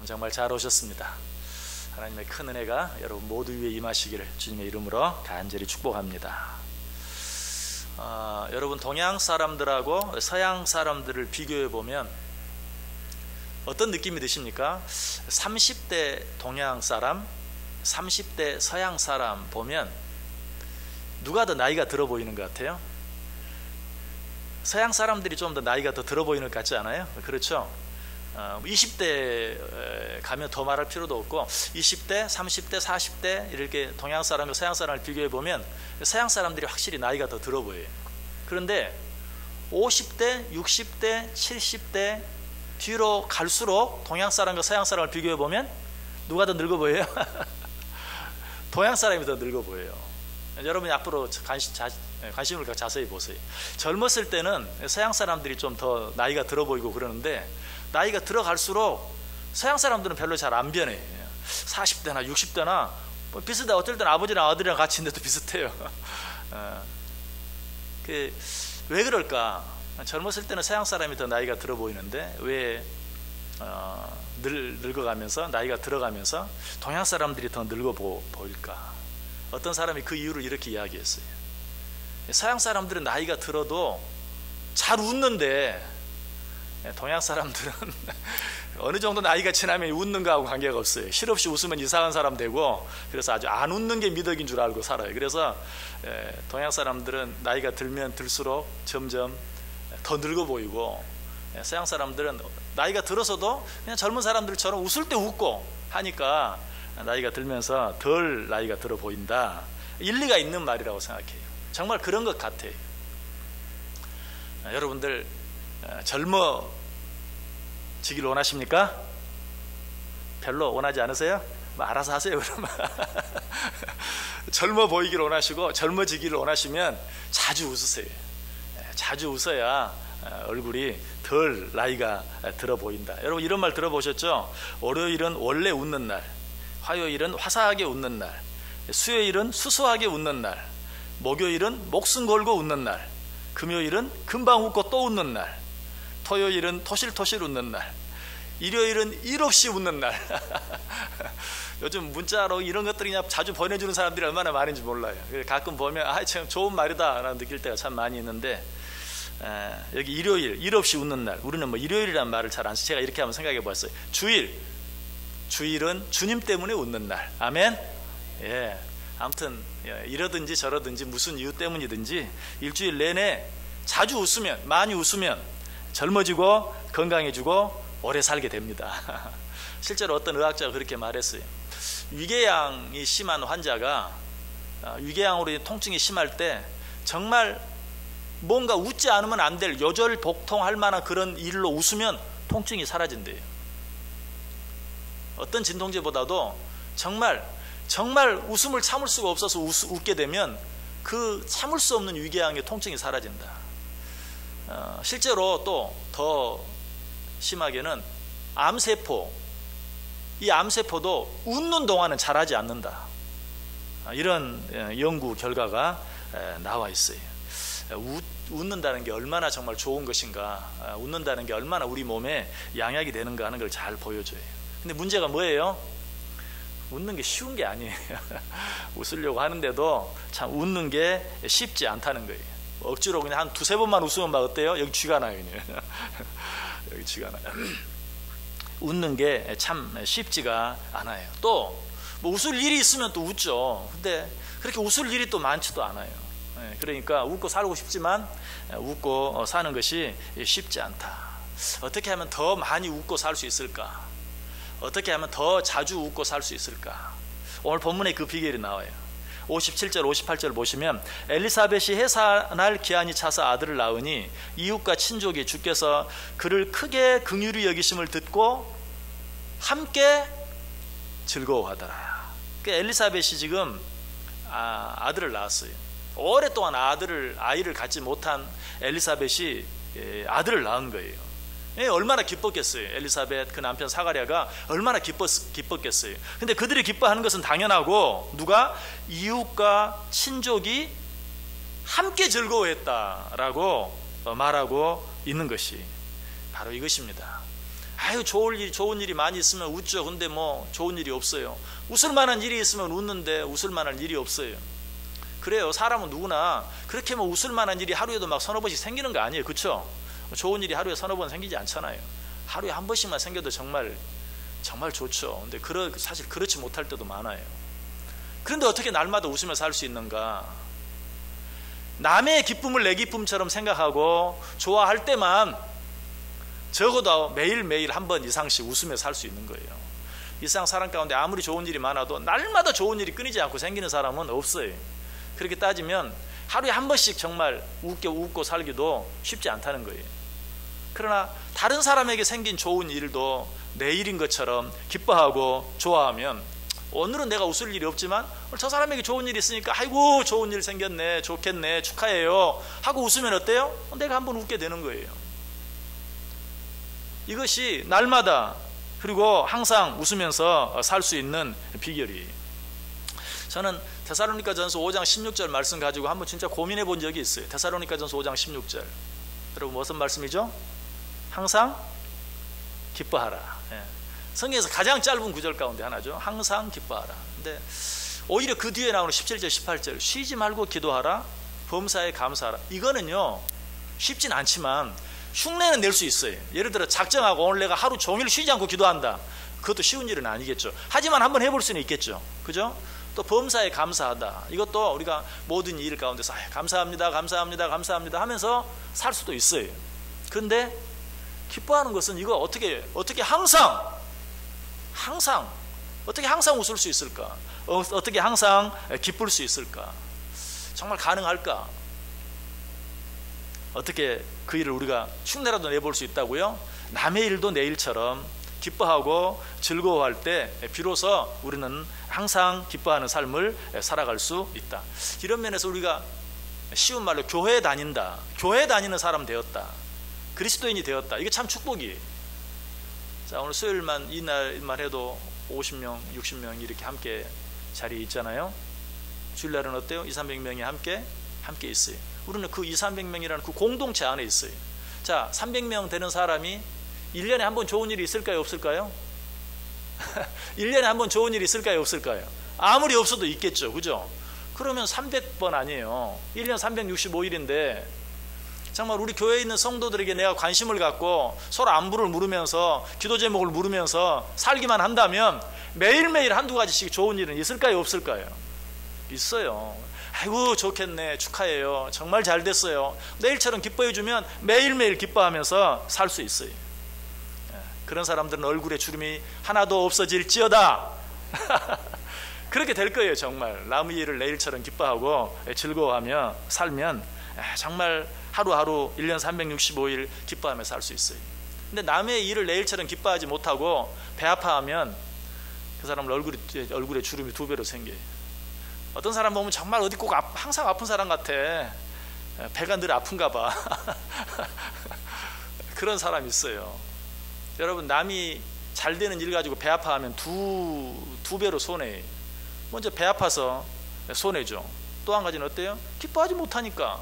정말 잘 오셨습니다. 하나님의 큰 은혜가 여러분 모두 위에 임하시기를 주님의 이름으로 간절히 축복합니다. 여러분 동양 사람들하고 서양 사람들을 비교해 보면 어떤 느낌이 드십니까? 30대 동양 사람, 30대 서양 사람 보면 누가 더 나이가 들어 보이는 것 같아요? 서양 사람들이 좀 더 나이가 더 들어 보이는 것 같지 않아요? 그렇죠? 20대 가면 더 말할 필요도 없고 20대, 30대, 40대 이렇게 동양 사람과 서양 사람을 비교해 보면 서양 사람들이 확실히 나이가 더 들어 보여요. 그런데 50대, 60대, 70대 뒤로 갈수록 동양 사람과 서양 사람을 비교해 보면 누가 더 늙어 보여요? 동양 사람이 더 늙어 보여요. 여러분이 앞으로 관심을 갖고 자세히 보세요. 젊었을 때는 서양 사람들이 좀 더 나이가 들어 보이고 그러는데 나이가 들어갈수록 서양 사람들은 별로 잘 안 변해요. 40대나 60대나 뭐 비슷해. 어쩔 때는 아버지랑 아들이랑 같이 있는데도 비슷해요. 왜 그럴까? 젊었을 때는 서양 사람이 더 나이가 들어 보이는데 왜 늙어가면서 나이가 들어가면서 동양 사람들이 더 늙어 보일까? 어떤 사람이 그 이유를 이렇게 이야기했어요. 서양 사람들은 나이가 들어도 잘 웃는데 동양 사람들은 어느 정도 나이가 지나면 웃는 거하고 관계가 없어요. 실없이 웃으면 이상한 사람 되고, 그래서 아주 안 웃는 게 미덕인 줄 알고 살아요. 그래서 동양 사람들은 나이가 들면 들수록 점점 더 늙어 보이고, 서양 사람들은 나이가 들어서도 그냥 젊은 사람들처럼 웃을 때 웃고 하니까 나이가 들면서 덜 나이가 들어 보인다. 일리가 있는 말이라고 생각해요. 정말 그런 것 같아요. 여러분들 젊어지길 원하십니까? 별로 원하지 않으세요? 뭐 알아서 하세요. 그러면 젊어 보이길 원하시고 젊어지기를 원하시면 자주 웃으세요. 자주 웃어야 얼굴이 덜 나이가 들어 보인다. 여러분 이런 말 들어보셨죠? 월요일은 원래 웃는 날, 화요일은 화사하게 웃는 날, 수요일은 수수하게 웃는 날, 목요일은 목숨 걸고 웃는 날, 금요일은 금방 웃고 또 웃는 날, 토요일은 토실토실 웃는 날, 일요일은 일 없이 웃는 날. 요즘 문자로 이런 것들이 그냥 자주 보내주는 사람들이 얼마나 많은지 몰라요. 가끔 보면 참 좋은 말이다 라는 느낄 때가 참 많이 있는데, 여기 일요일, 일 없이 웃는 날, 우리는 뭐 일요일이라는 말을 잘 안 써. 제가 이렇게 한번 생각해 봤어요. 주일은 주님 때문에 웃는 날. 아멘. 예. 아무튼 이러든지 저러든지 무슨 이유 때문이든지 일주일 내내 자주 웃으면, 많이 웃으면 젊어지고 건강해지고 오래 살게 됩니다. 실제로 어떤 의학자가 그렇게 말했어요. 위궤양이 심한 환자가 위궤양으로 통증이 심할 때 정말 뭔가 웃지 않으면 안 될 요절복통할 만한 그런 일로 웃으면 통증이 사라진대요. 어떤 진통제보다도 정말 웃음을 참을 수가 없어서 웃게 되면 그 참을 수 없는 위궤양의 통증이 사라진다. 실제로 또 더 심하게는 암세포, 이 암세포도 웃는 동안은 자라지 않는다. 이런 연구 결과가 나와 있어요. 웃는다는 게 얼마나 정말 좋은 것인가, 웃는다는 게 얼마나 우리 몸에 양약이 되는가 하는 걸 잘 보여줘요. 근데 문제가 뭐예요? 웃는 게 쉬운 게 아니에요. 웃으려고 하는데도 참 웃는 게 쉽지 않다는 거예요. 억지로 그냥 한 두세 번만 웃으면 막 어때요? 여기 쥐가 나요. 여기 쥐가 나요. 웃는 게 참 쉽지가 않아요. 또 뭐 웃을 일이 있으면 또 웃죠. 근데 그렇게 웃을 일이 또 많지도 않아요. 그러니까 웃고 살고 싶지만 웃고 사는 것이 쉽지 않다. 어떻게 하면 더 많이 웃고 살 수 있을까? 어떻게 하면 더 자주 웃고 살 수 있을까? 오늘 본문에 그 비결이 나와요. 57절 58절 보시면 엘리사벳이 해산할 기한이 차서 아들을 낳으니 이웃과 친족이 주께서 그를 크게 긍휼히 여기심을 듣고 함께 즐거워하더라. 엘리사벳이 지금 아들을 낳았어요. 오랫동안 아이를 갖지 못한 엘리사벳이 아들을 낳은 거예요. 얼마나 기뻤겠어요. 엘리사벳 그 남편 사가랴가 얼마나 기뻤겠어요. 근데 그들이 기뻐하는 것은 당연하고 누가? 이웃과 친족이 함께 즐거워했다라고 말하고 있는 것이 바로 이것입니다. 아유 좋은 일이 많이 있으면 웃죠. 근데 뭐 좋은 일이 없어요. 웃을 만한 일이 있으면 웃는데 웃을 만한 일이 없어요. 그래요. 사람은 누구나 그렇게 뭐 웃을 만한 일이 하루에도 막 서너 번씩 생기는 거 아니에요. 그렇죠? 좋은 일이 하루에 서너 번 생기지 않잖아요. 하루에 한 번씩만 생겨도 정말 좋죠. 근데 사실 그렇지 못할 때도 많아요. 그런데 어떻게 날마다 웃으며 살 수 있는가? 남의 기쁨을 내 기쁨처럼 생각하고 좋아할 때만 적어도 매일매일 한 번 이상씩 웃으며 살 수 있는 거예요. 이 세상 사람 가운데 아무리 좋은 일이 많아도 날마다 좋은 일이 끊이지 않고 생기는 사람은 없어요. 그렇게 따지면 하루에 한 번씩 정말 웃고 살기도 쉽지 않다는 거예요. 그러나 다른 사람에게 생긴 좋은 일도 내 일인 것처럼 기뻐하고 좋아하면, 오늘은 내가 웃을 일이 없지만 저 사람에게 좋은 일이 있으니까 아이고 좋은 일 생겼네, 좋겠네, 축하해요 하고 웃으면 어때요? 내가 한번 웃게 되는 거예요. 이것이 날마다 그리고 항상 웃으면서 살 수 있는 비결이. 저는 데살로니가전서 5장 16절 말씀 가지고 한번 진짜 고민해 본 적이 있어요. 데살로니가전서 5장 16절. 여러분 무슨 말씀이죠? 항상 기뻐하라. 성경에서 가장 짧은 구절 가운데 하나죠. 항상 기뻐하라. 근데 오히려 그 뒤에 나오는 17절 18절 쉬지 말고 기도하라, 범사에 감사하라. 이거는요 쉽진 않지만 흉내는 낼 수 있어요. 예를 들어 작정하고 오늘 내가 하루 종일 쉬지 않고 기도한다. 그것도 쉬운 일은 아니겠죠. 하지만 한번 해볼 수는 있겠죠. 그죠? 또 범사에 감사하다. 이것도 우리가 모든 일 가운데서 감사합니다 감사합니다 감사합니다 하면서 살 수도 있어요. 그런데 기뻐하는 것은 이거 어떻게 항상 어떻게 항상 웃을 수 있을까? 어떻게 항상 기쁠 수 있을까? 정말 가능할까? 어떻게 그 일을 우리가 흉내라도 내볼 수 있다고요? 남의 일도 내 일처럼 기뻐하고 즐거워할 때 비로소 우리는 항상 기뻐하는 삶을 살아갈 수 있다. 이런 면에서 우리가 쉬운 말로 교회 다닌다, 교회 다니는 사람 되었다, 그리스도인이 되었다. 이게 참 축복이에요. 자, 오늘 수요일만 이날만 해도 50명, 60명 이렇게 함께 자리에 있잖아요. 주일날은 어때요? 200~300명이 함께 있어요. 우리는 그 200~300명이라는 그 공동체 안에 있어요. 자, 300명 되는 사람이 1년에 한 번 좋은 일이 있을까요? 없을까요? 1년에 한 번 좋은 일이 있을까요? 없을까요? 아무리 없어도 있겠죠. 그죠? 그러면 300번 아니에요. 1년 365일인데 정말 우리 교회에 있는 성도들에게 내가 관심을 갖고 서로 안부를 물으면서 기도 제목을 물으면서 살기만 한다면 매일매일 한두 가지씩 좋은 일은 있을까요? 없을까요? 있어요. 아이고 좋겠네, 축하해요, 정말 잘 됐어요, 내일처럼 기뻐해 주면 매일매일 기뻐하면서 살 수 있어요. 그런 사람들은 얼굴에 주름이 하나도 없어질지어다. 그렇게 될 거예요. 정말 남의 일을 내일처럼 기뻐하고 즐거워하며 살면 정말 하루하루 1년 365일 기뻐하며 살 수 있어요. 근데 남의 일을 내일처럼 기뻐하지 못하고 배 아파하면 그 사람은 얼굴에 주름이 2배로 생겨요. 어떤 사람 보면 정말 어디 꼭 항상 아픈 사람 같아. 배가 늘 아픈가 봐. 그런 사람이 있어요. 여러분, 남이 잘 되는 일 가지고 배 아파하면 두 배로 손해요. 먼저 배 아파서 손해죠. 또 한 가지는 어때요? 기뻐하지 못하니까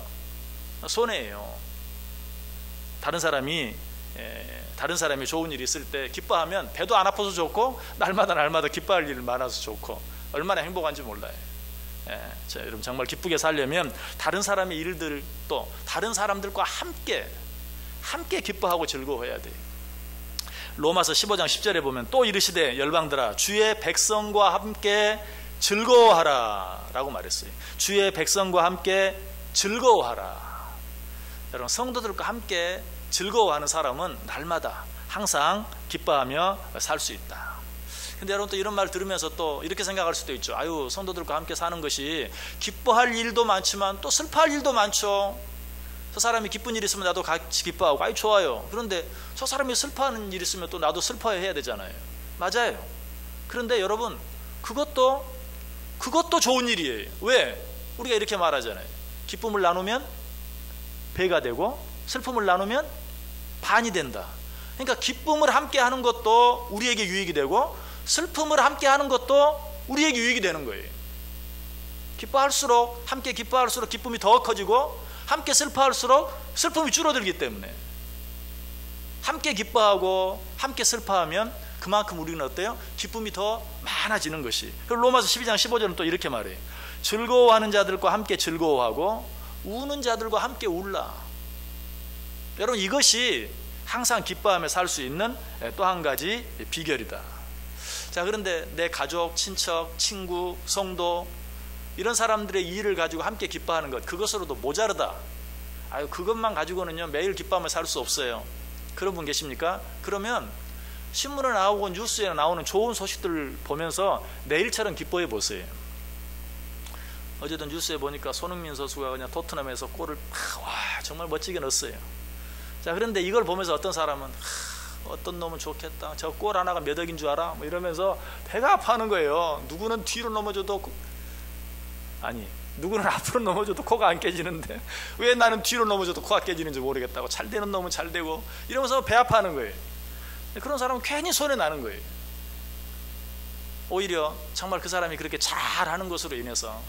손해예요. 다른 사람이 좋은 일이 있을 때 기뻐하면 배도 안 아파서 좋고 날마다 기뻐할 일 많아서 좋고 얼마나 행복한지 몰라요. 자, 여러분 정말 기쁘게 살려면 다른 사람의 일들 또 다른 사람들과 함께 기뻐하고 즐거워해야 돼요. 로마서 15장 10절에 보면 또 이르시되 열방들아 주의 백성과 함께 즐거워하라 라고 말했어요. 주의 백성과 함께 즐거워하라. 여러분, 성도들과 함께 즐거워하는 사람은 날마다 항상 기뻐하며 살 수 있다. 근데 여러분 또 이런 말 들으면서 또 이렇게 생각할 수도 있죠. 아유, 성도들과 함께 사는 것이 기뻐할 일도 많지만 또 슬퍼할 일도 많죠. 저 사람이 기쁜 일 있으면 나도 같이 기뻐하고 아유 좋아요. 그런데 저 사람이 슬퍼하는 일 있으면 또 나도 슬퍼해야 되잖아요. 맞아요. 그런데 여러분 그것도 좋은 일이에요. 왜? 우리가 이렇게 말하잖아요. 기쁨을 나누면 배가 되고 슬픔을 나누면 반이 된다. 그러니까 기쁨을 함께 하는 것도 우리에게 유익이 되고 슬픔을 함께 하는 것도 우리에게 유익이 되는 거예요. 함께 기뻐할수록 기쁨이 더 커지고 함께 슬퍼할수록 슬픔이 줄어들기 때문에 함께 기뻐하고 함께 슬퍼하면 그만큼 우리는 어때요? 기쁨이 더 많아지는 것이. 그리고 로마서 12장 15절은 또 이렇게 말해요. 즐거워하는 자들과 함께 즐거워하고 우는 자들과 함께 울라. 여러분, 이것이 항상 기뻐하며 살 수 있는 또 한 가지 비결이다. 자, 그런데 내 가족, 친척, 친구, 성도 이런 사람들의 일을 가지고 함께 기뻐하는 것, 그것으로도 모자르다. 아유, 그것만 가지고는요 매일 기뻐하며 살 수 없어요. 그런 분 계십니까? 그러면 신문에 나오고 뉴스에 나오는 좋은 소식들을 보면서 내일처럼 기뻐해 보세요. 어제도 뉴스에 보니까 손흥민 선수가 그냥 토트넘에서 골을 정말 멋지게 넣었어요. 자, 그런데 이걸 보면서 어떤 사람은 어떤 놈은 좋겠다, 저 골 하나가 몇 억인 줄 알아? 뭐 이러면서 배가 아파하는 거예요. 누구는 뒤로 넘어져도 누구는 앞으로 넘어져도 코가 안 깨지는데 왜 나는 뒤로 넘어져도 코가 깨지는지 모르겠다고, 잘 되는 놈은 잘 되고 이러면서 배 아파하는 거예요. 그런 사람은 괜히 손해 나는 거예요. 오히려 정말 그 사람이 그렇게 잘하는 것으로 인해서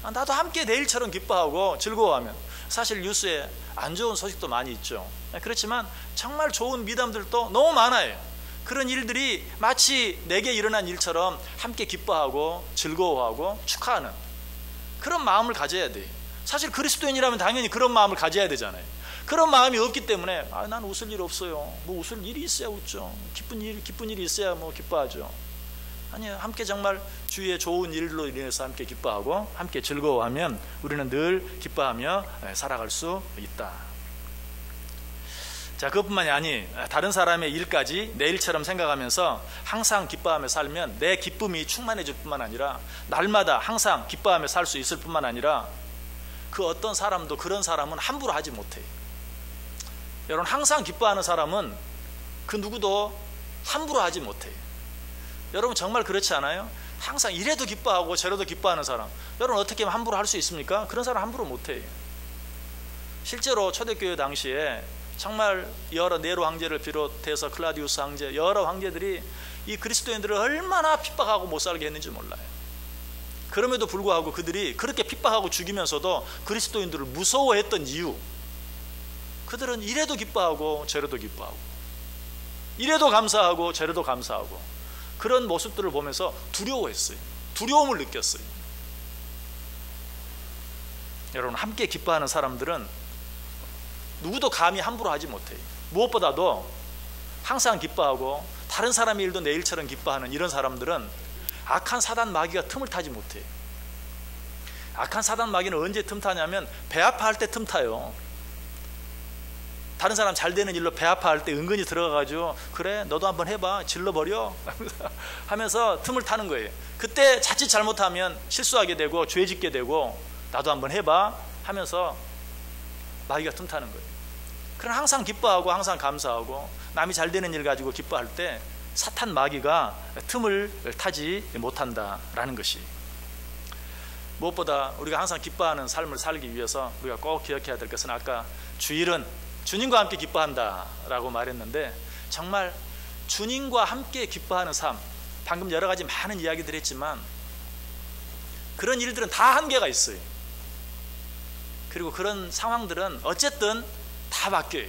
나도 함께 내일처럼 기뻐하고 즐거워하면, 사실 뉴스에 안 좋은 소식도 많이 있죠. 그렇지만 정말 좋은 미담들도 너무 많아요. 그런 일들이 마치 내게 일어난 일처럼 함께 기뻐하고 즐거워하고 축하하는 그런 마음을 가져야 돼요. 사실 그리스도인이라면 당연히 그런 마음을 가져야 되잖아요. 그런 마음이 없기 때문에 난 웃을 일 없어요. 뭐 웃을 일이 있어야 웃죠. 기쁜 일이 있어야 뭐 기뻐하죠. 아니요, 함께 정말 주위의 좋은 일로 인해서 함께 기뻐하고 함께 즐거워하면 우리는 늘 기뻐하며 살아갈 수 있다. 자, 그것뿐만이 아니 다른 사람의 일까지 내 일처럼 생각하면서 항상 기뻐하며 살면 내 기쁨이 충만해질 뿐만 아니라 날마다 항상 기뻐하며 살 수 있을 뿐만 아니라 그 어떤 사람도 그런 사람은 함부로 하지 못해요. 여러분, 항상 기뻐하는 사람은 그 누구도 함부로 하지 못해요. 여러분, 정말 그렇지 않아요? 항상 이래도 기뻐하고 저래도 기뻐하는 사람, 여러분 어떻게 하면 함부로 할 수 있습니까? 그런 사람 함부로 못해요. 실제로 초대교회 당시에 정말 여러 네로 황제를 비롯해서 클라디우스 황제, 여러 황제들이 이 그리스도인들을 얼마나 핍박하고 못 살게 했는지 몰라요. 그럼에도 불구하고 그들이 그렇게 핍박하고 죽이면서도 그리스도인들을 무서워했던 이유, 그들은 이래도 기뻐하고 저래도 기뻐하고 이래도 감사하고 저래도 감사하고 그런 모습들을 보면서 두려워했어요. 두려움을 느꼈어요. 여러분, 함께 기뻐하는 사람들은 누구도 감히 함부로 하지 못해요. 무엇보다도 항상 기뻐하고 다른 사람의 일도 내 일처럼 기뻐하는 이런 사람들은 악한 사단 마귀가 틈을 타지 못해요. 악한 사단 마귀는 언제 틈 타냐면 배 아파할 때 틈 타요. 다른 사람 잘 되는 일로 배 아파할 때 은근히 들어가가지고 그래 너도 한번 해봐, 질러버려 하면서 틈을 타는 거예요. 그때 자칫 잘못하면 실수하게 되고 죄 짓게 되고 나도 한번 해봐 하면서 마귀가 틈 타는 거예요. 그러나 항상 기뻐하고 항상 감사하고 남이 잘 되는 일 가지고 기뻐할 때 사탄 마귀가 틈을 타지 못한다라는 것이. 무엇보다 우리가 항상 기뻐하는 삶을 살기 위해서 우리가 꼭 기억해야 될 것은 아까 주일은 주님과 함께 기뻐한다라고 말했는데 정말 주님과 함께 기뻐하는 삶, 방금 여러 가지 많은 이야기들 했지만 그런 일들은 다 한계가 있어요. 그리고 그런 상황들은 어쨌든 다 바뀌어요.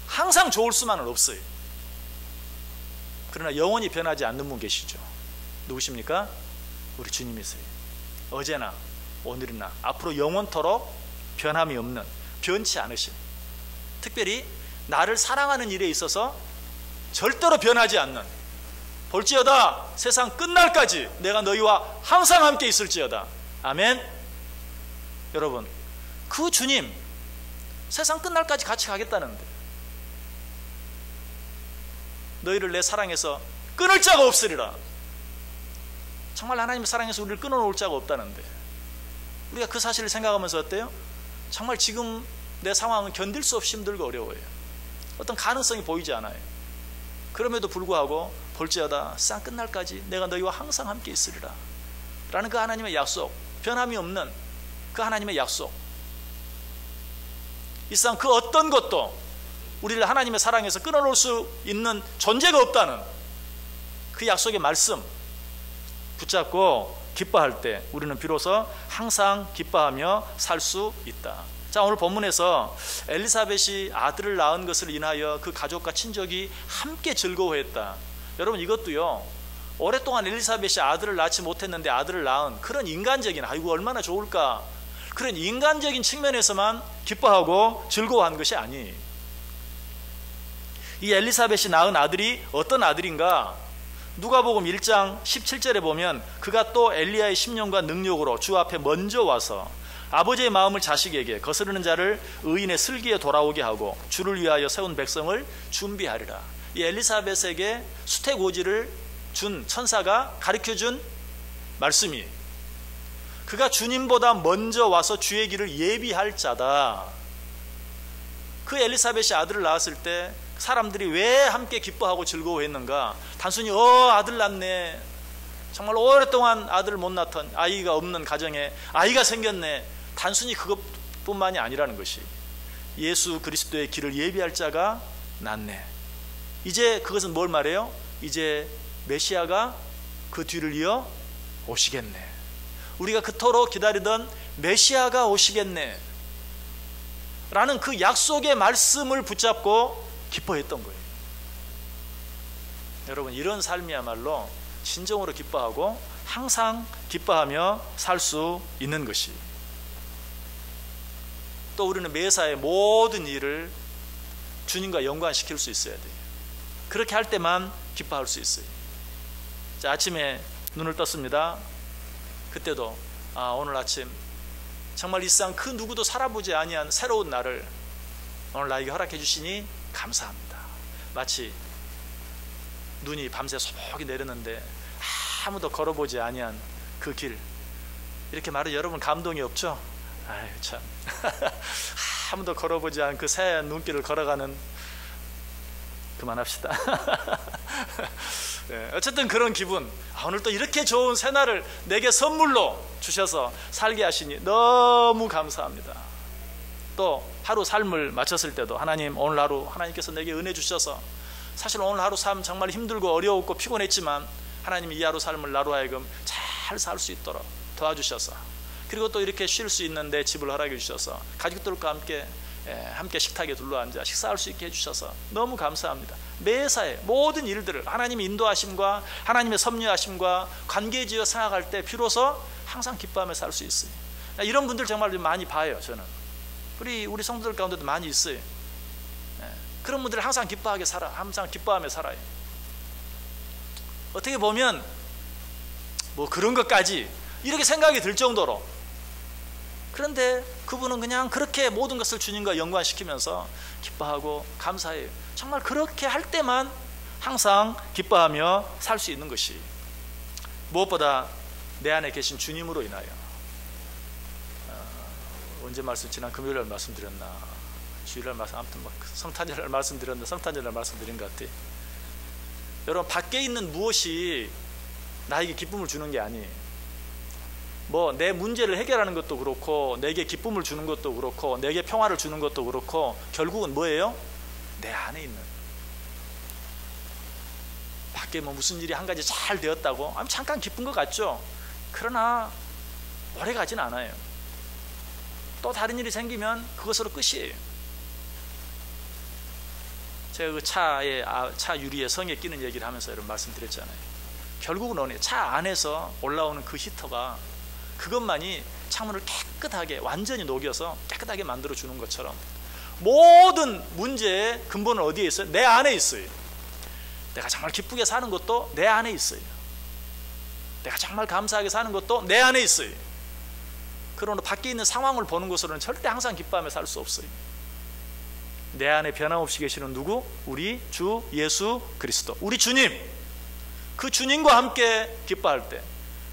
항상 좋을 수만은 없어요. 그러나 영원히 변하지 않는 분 계시죠. 누구십니까? 우리 주님이세요. 어제나 오늘이나 앞으로 영원토록 변함이 없는, 변치 않으신, 특별히 나를 사랑하는 일에 있어서 절대로 변하지 않는, 볼지어다 세상 끝날까지 내가 너희와 항상 함께 있을지어다. 아멘. 여러분, 그 주님 세상 끝날까지 같이 가겠다는데 너희를 내 사랑에서 끊을 자가 없으리라. 정말 하나님의 사랑에서 우리를 끊어놓을 자가 없다는데 우리가 그 사실을 생각하면서 어때요? 정말 지금 내 상황은 견딜 수 없이 힘들고 어려워요. 어떤 가능성이 보이지 않아요. 그럼에도 불구하고 볼지어다 세상 끝날까지 내가 너희와 항상 함께 있으리라 라는 그 하나님의 약속, 변함이 없는 그 하나님의 약속, 이 세상 그 어떤 것도 우리를 하나님의 사랑에서 끊어놓을 수 있는 존재가 없다는 그 약속의 말씀 붙잡고 기뻐할 때 우리는 비로소 항상 기뻐하며 살 수 있다. 자, 오늘 본문에서 엘리사벳이 아들을 낳은 것을 인하여 그 가족과 친족이 함께 즐거워했다. 여러분, 이것도요, 오랫동안 엘리사벳이 아들을 낳지 못했는데 아들을 낳은 그런 인간적인, 아이고 얼마나 좋을까, 그런 인간적인 측면에서만 기뻐하고 즐거워한 것이 아니에요. 이 엘리사벳이 낳은 아들이 어떤 아들인가? 누가복음 1장 17절에 보면 그가 또 엘리야의 심령과 능력으로 주 앞에 먼저 와서 아버지의 마음을 자식에게, 거스르는 자를 의인의 슬기에 돌아오게 하고 주를 위하여 세운 백성을 준비하리라. 이 엘리사벳에게 수태고지를 준 천사가 가르쳐준 말씀이, 그가 주님보다 먼저 와서 주의 길을 예비할 자다. 그 엘리사벳이 아들을 낳았을 때 사람들이 왜 함께 기뻐하고 즐거워했는가? 단순히 아들 낳네, 정말 오랫동안 아들을 못 낳던, 아이가 없는 가정에 아이가 생겼네, 단순히 그것뿐만이 아니라는 것이, 예수 그리스도의 길을 예비할 자가 낳네. 이제 그것은 뭘 말해요? 이제 메시아가 그 뒤를 이어 오시겠네. 우리가 그토록 기다리던 메시아가 오시겠네 라는 그 약속의 말씀을 붙잡고 기뻐했던 거예요. 여러분, 이런 삶이야말로 진정으로 기뻐하고 항상 기뻐하며 살 수 있는 것이, 또 우리는 매사의 모든 일을 주님과 연관시킬 수 있어야 돼요. 그렇게 할 때만 기뻐할 수 있어요. 자, 아침에 눈을 떴습니다. 그때도 오늘 아침 정말 이 세상 그 누구도 살아보지 아니한 새로운 날을 오늘 나에게 허락해 주시니 감사합니다. 마치 눈이 밤새 소복이 내렸는데 아무도 걸어보지 아니한 그 길, 이렇게 말해 여러분 감동이 없죠? 아유 참 아무도 걸어보지 않은 그 새하얀 눈길을 걸어가는, 그만합시다. 네, 어쨌든 그런 기분, 오늘 또 이렇게 좋은 새날을 내게 선물로 주셔서 살게 하시니 너무 감사합니다. 또 하루 삶을 마쳤을 때도 하나님, 오늘 하루 하나님께서 내게 은혜 주셔서, 사실 오늘 하루 삶 정말 힘들고 어려웠고 피곤했지만 하나님이 이 하루 삶을 나로 하여금 잘 살 수 있도록 도와주셔서, 그리고 또 이렇게 쉴 수 있는데 집을 허락해 주셔서 가족들과 함께 식탁에 둘러앉아 식사할 수 있게 해주셔서 너무 감사합니다. 매사에 모든 일들을 하나님의 인도하심과 하나님의 섭리하심과 관계지어 생각할 때 비로소 항상 기뻐하며 살 수 있어요. 이런 분들 정말 많이 봐요. 저는 우리 성도들 가운데도 많이 있어요. 그런 분들 항상 기뻐하게 살아, 항상 기뻐하며 살아요. 어떻게 보면 뭐 그런 것까지 이렇게 생각이 들 정도로, 그런데 그분은 그냥 그렇게 모든 것을 주님과 연관시키면서 기뻐하고 감사해요. 정말 그렇게 할 때만 항상 기뻐하며 살 수 있는 것이, 무엇보다 내 안에 계신 주님으로 인하여, 언제 지난 금요일날 말씀드렸나, 주일날 아무튼 성탄절날 말씀드렸나, 성탄절날 말씀드린 것 같아요. 여러분, 밖에 있는 무엇이 나에게 기쁨을 주는 게 아니에요. 뭐 내 문제를 해결하는 것도 그렇고, 내게 기쁨을 주는 것도 그렇고, 내게 평화를 주는 것도 그렇고, 결국은 뭐예요? 내 안에 있는, 밖에 뭐 무슨 일이 한 가지 잘 되었다고 잠깐 기쁜 것 같죠? 그러나 오래 가진 않아요. 또 다른 일이 생기면 그것으로 끝이에요. 제가 그 차 유리에 성에 끼는 얘기를 하면서 여러분 말씀드렸잖아요. 결국은 차 안에서 올라오는 그 히터가, 그것만이 창문을 깨끗하게 완전히 녹여서 깨끗하게 만들어 주는 것처럼 모든 문제의 근본은 어디에 있어요? 내 안에 있어요. 내가 정말 기쁘게 사는 것도 내 안에 있어요. 내가 정말 감사하게 사는 것도 내 안에 있어요. 그러나 밖에 있는 상황을 보는 것으로는 절대 항상 기뻐하며 살 수 없어요. 내 안에 변함없이 계시는 누구? 우리 주 예수 그리스도, 우리 주님. 그 주님과 함께 기뻐할 때,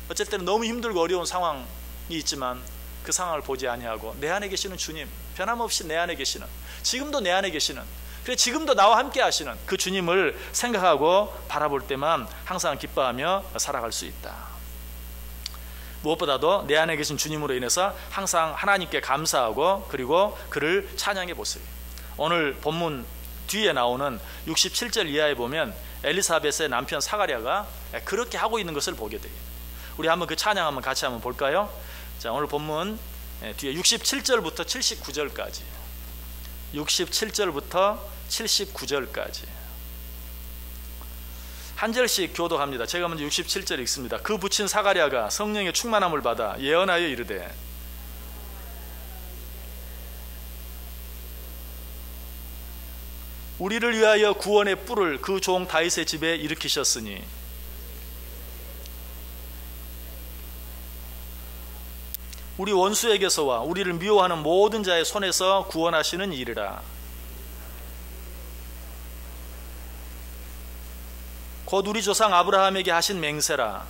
어쩔 때는 너무 힘들고 어려운 상황이 있지만 그 상황을 보지 아니하고 내 안에 계시는 주님, 변함없이 내 안에 계시는, 지금도 내 안에 계시는, 그래 지금도 나와 함께 하시는 그 주님을 생각하고 바라볼 때만 항상 기뻐하며 살아갈 수 있다. 무엇보다도 내 안에 계신 주님으로 인해서 항상 하나님께 감사하고 그리고 그를 찬양해 보세요. 오늘 본문 뒤에 나오는 67절 이하에 보면 엘리사벳의 남편 사가랴가 그렇게 하고 있는 것을 보게 돼요. 우리 한번 그 찬양 한번 같이 한번 볼까요? 자, 오늘 본문 뒤에 67절부터 79절까지 67절부터 79절까지 한 절씩 교독합니다. 제가 먼저 67절 읽습니다. 그 붙인 사가랴가 성령의 충만함을 받아 예언하여 이르되 우리를 위하여 구원의 뿔을 그 종 다윗의 집에 일으키셨으니 우리 원수에게서와 우리를 미워하는 모든 자의 손에서 구원하시는 이르라. 곧 우리 조상 아브라함에게 하신 맹세라.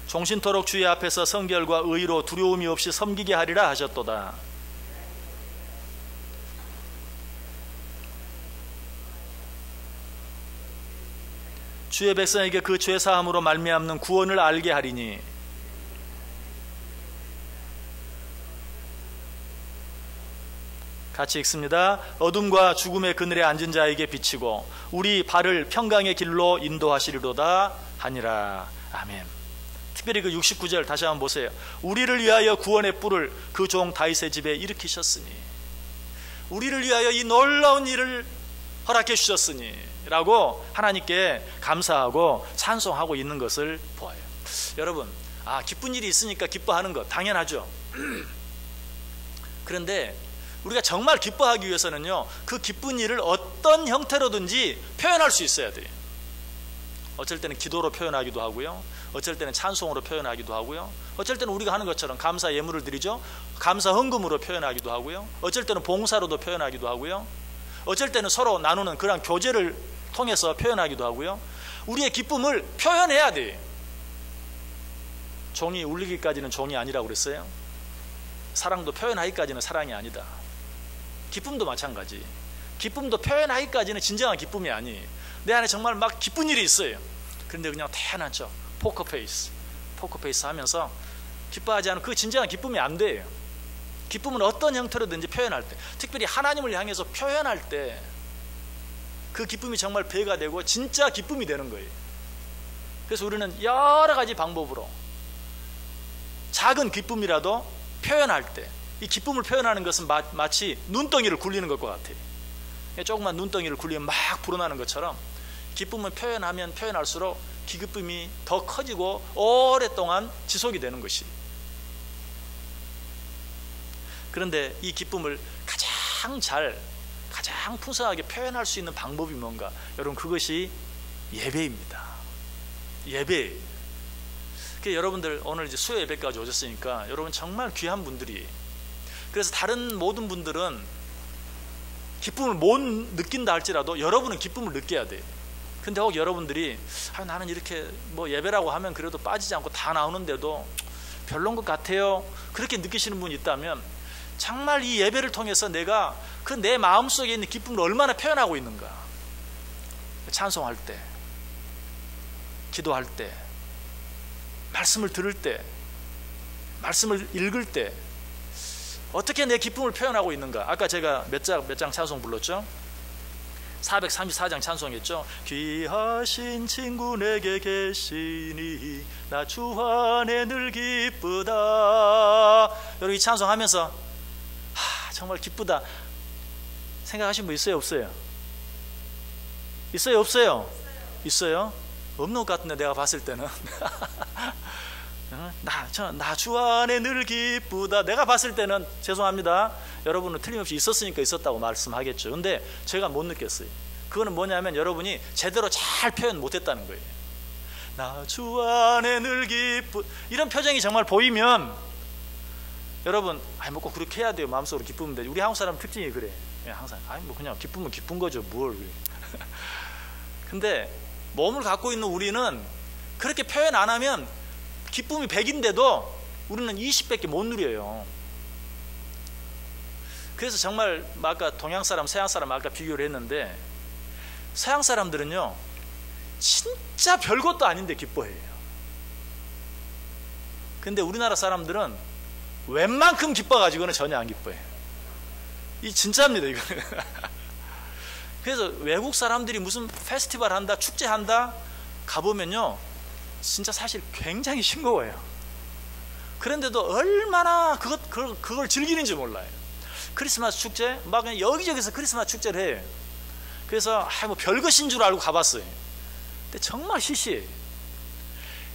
종신토록 주의 앞에서 성결과 의로 두려움이 없이 섬기게 하리라 하셨도다. 주의 백성에게 그 죄사함으로 말미암는 구원을 알게 하리니 같이 읽습니다. 어둠과 죽음의 그늘에 앉은 자에게 비치고 우리 발을 평강의 길로 인도하시리로다 하니라. 아멘. 특별히 그 69절 다시 한번 보세요. 우리를 위하여 구원의 뿔을 그 종 다윗의 집에 일으키셨으니 우리를 위하여 이 놀라운 일을 허락해 주셨으니 라고 하나님께 감사하고 찬송하고 있는 것을 보아요. 여러분, 기쁜 일이 있으니까 기뻐하는 것 당연하죠. 그런데 우리가 정말 기뻐하기 위해서는요, 그 기쁜 일을 어떤 형태로든지 표현할 수 있어야 돼요. 어쩔 때는 기도로 표현하기도 하고요, 어쩔 때는 찬송으로 표현하기도 하고요, 어쩔 때는 우리가 하는 것처럼 감사 예물을 드리죠, 감사 헌금으로 표현하기도 하고요, 어쩔 때는 봉사로도 표현하기도 하고요, 어쩔 때는 서로 나누는 그런 교제를 통해서 표현하기도 하고요. 우리의 기쁨을 표현해야 돼요. 종이 울리기까지는 종이 아니라고 그랬어요. 사랑도 표현하기까지는 사랑이 아니다. 기쁨도 마찬가지. 기쁨도 표현하기까지는 진정한 기쁨이 아니에요. 내 안에 정말 막 기쁜 일이 있어요. 그런데 그냥 태어난 포커페이스 하면서 기뻐하지 않으면 그 진정한 기쁨이 안 돼요. 기쁨은 어떤 형태로든지 표현할 때, 특별히 하나님을 향해서 표현할 때 그 기쁨이 정말 배가 되고 진짜 기쁨이 되는 거예요. 그래서 우리는 여러 가지 방법으로 작은 기쁨이라도 표현할 때, 이 기쁨을 표현하는 것은 마치 눈덩이를 굴리는 것과 같아요. 조그만 눈덩이를 굴리면 막 불어나는 것처럼 기쁨을 표현하면 표현할수록 기쁨이 더 커지고 오랫동안 지속이 되는 것이. 그런데 이 기쁨을 가장 풍성하게 표현할 수 있는 방법이 뭔가? 여러분, 그것이 예배입니다. 예배. 여러분들 오늘 이제 수요 예배까지 오셨으니까 여러분 정말 귀한 분들이. 그래서 다른 모든 분들은 기쁨을 못 느낀다 할지라도 여러분은 기쁨을 느껴야 돼요. 근데 혹 여러분들이 나는 이렇게 예배라고 하면 그래도 빠지지 않고 다 나오는데도 별론 것 같아요, 그렇게 느끼시는 분이 있다면 정말 이 예배를 통해서 내가 그 내 마음속에 있는 기쁨을 얼마나 표현하고 있는가. 찬송할 때, 기도할 때, 말씀을 들을 때, 말씀을 읽을 때 어떻게 내 기쁨을 표현하고 있는가. 아까 제가 몇 장 찬송 불렀죠? 434장 찬송했죠. 귀하신 친구 내게 계시니 나 주 안에 늘 기쁘다. 여러분, 이 찬송하면서 정말 기쁘다 생각하신 분 있어요, 없어요? 있어요, 없어요? 있어요? 없는 것 같은데 내가 봤을 때는 나 주 안에 늘 기쁘다. 내가 봤을 때는 죄송합니다, 여러분은 틀림없이 있었으니까 있었다고 말씀하겠죠. 근데 제가 못 느꼈어요. 그거는 뭐냐면 여러분이 제대로 잘 표현 못했다는 거예요. 나 주 안에 늘 기쁘, 이런 표정이 정말 보이면 여러분, 꼭 그렇게 해야 돼요. 마음속으로 기쁘면 되지. 우리 한국 사람 특징이 그래. 항상 그냥 기쁘면 기쁜 거죠, 뭘. 근데 몸을 갖고 있는 우리는 그렇게 표현 안 하면 기쁨이 100인데도 우리는 20밖에 못 누려요. 그래서 정말 아까 동양 사람, 서양 사람 아까 비교를 했는데, 서양 사람들은요 진짜 별것도 아닌데 기뻐해요. 근데 우리나라 사람들은 웬만큼 기뻐가지고는 전혀 안 기뻐해요. 이 진짜입니다, 이거. 그래서 외국 사람들이 무슨 페스티벌 한다, 축제 한다 가보면요 진짜 사실 굉장히 싱거워요. 그런데도 얼마나 그걸 즐기는지 몰라요. 크리스마스 축제 막 그냥 여기저기서 크리스마스 축제를 해요. 그래서 뭐 별것인 줄 알고 가봤어요. 근데 정말 시시해요.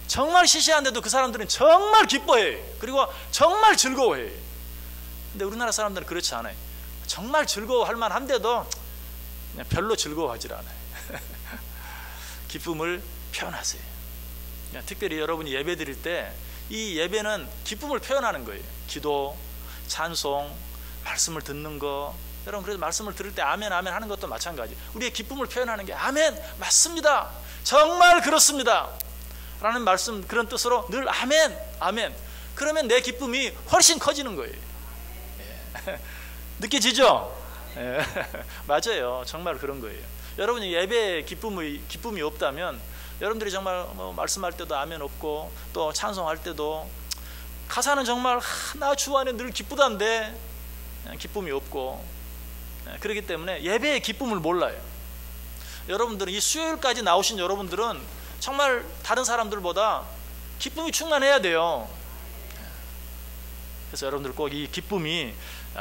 정말 시시한데도 그 사람들은 정말 기뻐해요. 그리고 정말 즐거워해요. 근데 우리나라 사람들은 그렇지 않아요. 정말 즐거워할 만한데도 그냥 별로 즐거워하지 않아요. 기쁨을 표현하세요. 특별히 여러분이 예배 드릴 때 이 예배는 기쁨을 표현하는 거예요. 기도, 찬송, 말씀을 듣는 거. 여러분 그래서 말씀을 들을 때 아멘 아멘 하는 것도 마찬가지. 우리의 기쁨을 표현하는 게 아멘 맞습니다, 정말 그렇습니다 라는 말씀, 그런 뜻으로 늘 아멘 아멘. 그러면 내 기쁨이 훨씬 커지는 거예요. 예. 느껴지죠? 예. 맞아요. 정말 그런 거예요. 여러분이 예배에 기쁨이 없다면 여러분들이 정말 말씀할 때도 아멘 없고 또 찬송할 때도 가사는 정말 나 주 안에 늘 기쁘단데 기쁨이 없고, 그렇기 때문에 예배의 기쁨을 몰라요. 여러분들은 이 수요일까지 나오신 여러분들은 정말 다른 사람들보다 기쁨이 충만해야 돼요. 그래서 여러분들 꼭 이 기쁨이,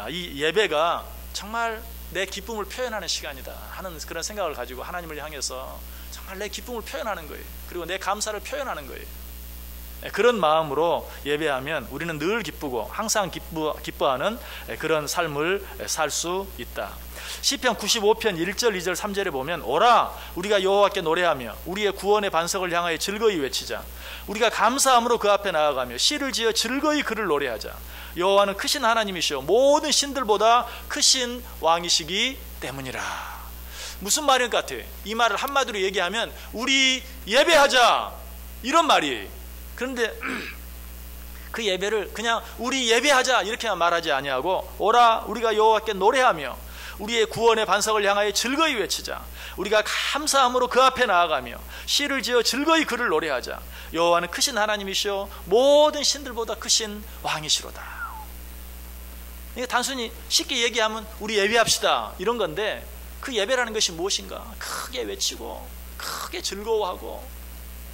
이 예배가 정말 내 기쁨을 표현하는 시간이다 하는 그런 생각을 가지고 하나님을 향해서 정말 내 기쁨을 표현하는 거예요. 그리고 내 감사를 표현하는 거예요. 그런 마음으로 예배하면 우리는 늘 기쁘고 항상 기뻐하는 그런 삶을 살 수 있다. 시편 95편 1절 2절 3절에 보면 오라 우리가 여호와께 노래하며 우리의 구원의 반석을 향하여 즐거이 외치자. 우리가 감사함으로 그 앞에 나아가며 시를 지어 즐거이 그를 노래하자. 여호와는 크신 하나님이시오 모든 신들보다 크신 왕이시기 때문이라. 무슨 말인 것 같아요? 이 말을 한마디로 얘기하면 우리 예배하자 이런 말이에요. 그런데 그 예배를 그냥 우리 예배하자 이렇게만 말하지 아니하고 오라 우리가 여호와께 노래하며 우리의 구원의 반석을 향하여 즐거이 외치자. 우리가 감사함으로 그 앞에 나아가며 시를 지어 즐거이 그를 노래하자. 여호와는 크신 하나님이시오 모든 신들보다 크신 왕이시로다. 이게 단순히 쉽게 얘기하면 우리 예배합시다 이런 건데, 그 예배라는 것이 무엇인가? 크게 외치고 크게 즐거워하고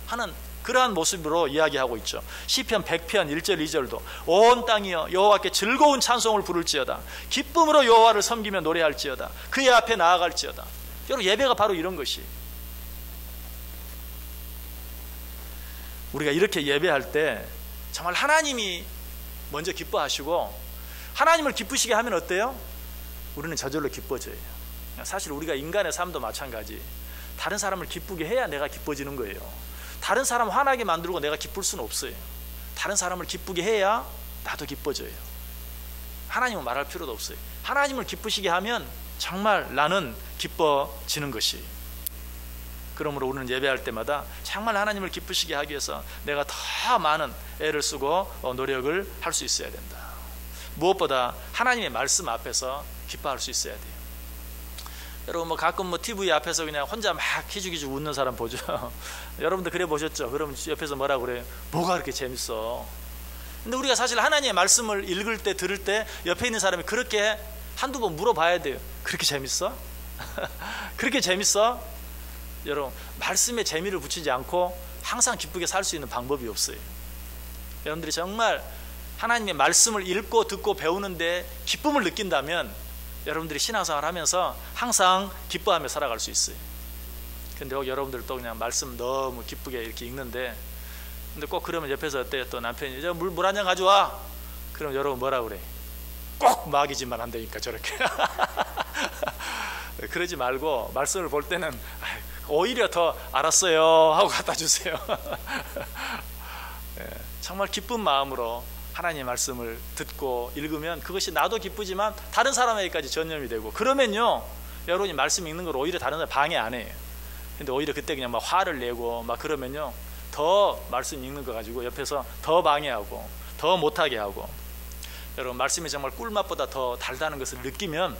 하는 그러한 모습으로 이야기하고 있죠. 시편 100편 1절 2절도 온 땅이여 여호와께 즐거운 찬송을 부를지어다. 기쁨으로 여호와를 섬기며 노래할지어다. 그의 앞에 나아갈지어다. 여러분 예배가 바로 이런 것이, 우리가 이렇게 예배할 때 정말 하나님이 먼저 기뻐하시고 하나님을 기쁘시게 하면 어때요? 우리는 저절로 기뻐져요. 사실 우리가 인간의 삶도 마찬가지. 다른 사람을 기쁘게 해야 내가 기뻐지는 거예요. 다른 사람 화나게 만들고 내가 기쁠 수는 없어요. 다른 사람을 기쁘게 해야 나도 기뻐져요. 하나님은 말할 필요도 없어요. 하나님을 기쁘시게 하면 정말 나는 기뻐지는 것이. 그러므로 우리는 예배할 때마다 정말 하나님을 기쁘시게 하기 위해서 내가 더 많은 애를 쓰고 노력을 할 수 있어야 된다. 무엇보다 하나님의 말씀 앞에서 기뻐할 수 있어야 돼요. 여러분 가끔 TV 앞에서 그냥 혼자 막 기죽기죽 웃는 사람 보죠. 여러분도 그래 보셨죠? 그러면 옆에서 뭐라 그래요? 뭐가 그렇게 재밌어? 근데 우리가 사실 하나님의 말씀을 읽을 때 들을 때 옆에 있는 사람이 그렇게 한두 번 물어봐야 돼요. 그렇게 재밌어? 그렇게 재밌어? 여러분 말씀에 재미를 붙이지 않고 항상 기쁘게 살 수 있는 방법이 없어요. 여러분들이 정말 하나님의 말씀을 읽고 듣고 배우는데 기쁨을 느낀다면 여러분들이 신앙생활 하면서 항상 기뻐하며 살아갈 수 있어요. 근데 여러분들도 그냥 말씀 너무 기쁘게 이렇게 읽는데, 근데 꼭 그러면 옆에서 어때요? 또 남편이 물 한 잔 가져와. 그럼 여러분 뭐라 그래? 꼭 마귀짓만 한다니까 저렇게. 그러지 말고 말씀을 볼 때는 오히려 더 알았어요 하고 갖다 주세요. 정말 기쁜 마음으로 하나님의 말씀을 듣고 읽으면 그것이 나도 기쁘지만 다른 사람에게까지 전염이 되고, 그러면요 여러분이 말씀 읽는 걸 오히려 다른 사람 방해 안 해요. 근데 오히려 그때 그냥 막 화를 내고 막 그러면요 더 말씀 읽는 거 가지고 옆에서 더 방해하고 더 못하게 하고. 여러분 말씀이 정말 꿀맛보다 더 달다는 것을 느끼면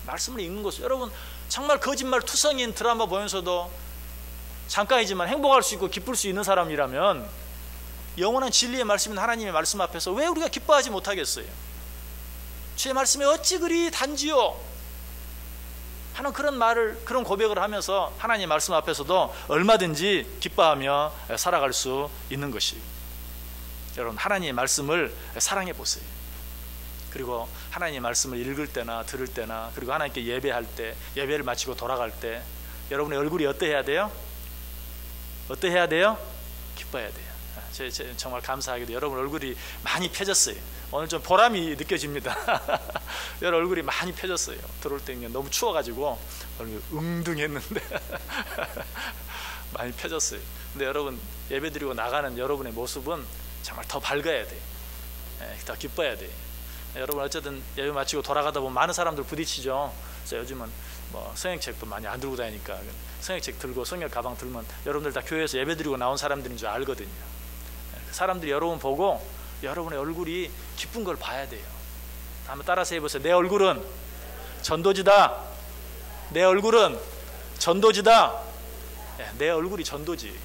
말씀을 읽는 것을, 여러분 정말 거짓말 투성인 드라마 보면서도 잠깐이지만 행복할 수 있고 기쁠 수 있는 사람이라면 영원한 진리의 말씀인 하나님의 말씀 앞에서 왜 우리가 기뻐하지 못하겠어요? 주의 말씀이 어찌 그리 단지요? 하는 그런 말을, 그런 고백을 하면서 하나님의 말씀 앞에서도 얼마든지 기뻐하며 살아갈 수 있는 것이. 여러분 하나님의 말씀을 사랑해 보세요. 그리고 하나님의 말씀을 읽을 때나 들을 때나, 그리고 하나님께 예배할 때, 예배를 마치고 돌아갈 때 여러분의 얼굴이 어떠해야 돼요? 어떠해야 돼요? 기뻐해야 돼요. 정말 감사하게도 여러분 얼굴이 많이 펴졌어요. 오늘 좀 보람이 느껴집니다. 여러분 얼굴이 많이 펴졌어요. 들어올 때 너무 추워가지고 얼굴이 웅둥했는데 많이 펴졌어요. 근데 여러분 예배 드리고 나가는 여러분의 모습은 정말 더 밝아야 돼요. 더 기뻐야 돼요. 여러분 어쨌든 예배 마치고 돌아가다 보면 많은 사람들 부딪히죠. 그래서 요즘은 뭐 성경책도 많이 안 들고 다니니까 성경책 들고 성경 가방 들면 여러분들 다 교회에서 예배 드리고 나온 사람들인 줄 알거든요. 사람들이 여러분 보고 여러분의 얼굴이 기쁜 걸 봐야 돼요. 한번 따라서 해보세요. 내 얼굴은 전도지다. 내 얼굴은 전도지다. 내 얼굴이 전도지.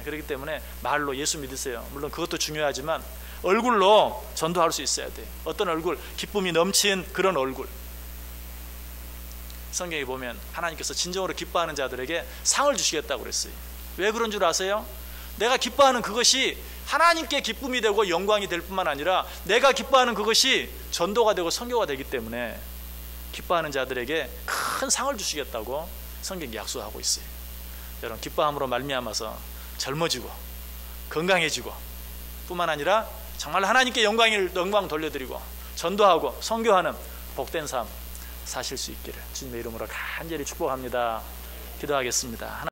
그렇기 때문에 말로 예수 믿으세요. 물론 그것도 중요하지만 얼굴로 전도할 수 있어야 돼. 어떤 얼굴? 기쁨이 넘친 그런 얼굴. 성경에 보면 하나님께서 진정으로 기뻐하는 자들에게 상을 주시겠다고 그랬어요. 왜 그런 줄 아세요? 내가 기뻐하는 그것이 하나님께 기쁨이 되고 영광이 될 뿐만 아니라 내가 기뻐하는 그것이 전도가 되고 선교가 되기 때문에 기뻐하는 자들에게 큰 상을 주시겠다고 성경이 약속하고 있어요. 여러분 기뻐함으로 말미암아서 젊어지고 건강해지고 뿐만 아니라 정말 하나님께 영광 돌려드리고 전도하고 선교하는 복된 삶 사실 수 있기를 주님의 이름으로 간절히 축복합니다. 기도하겠습니다.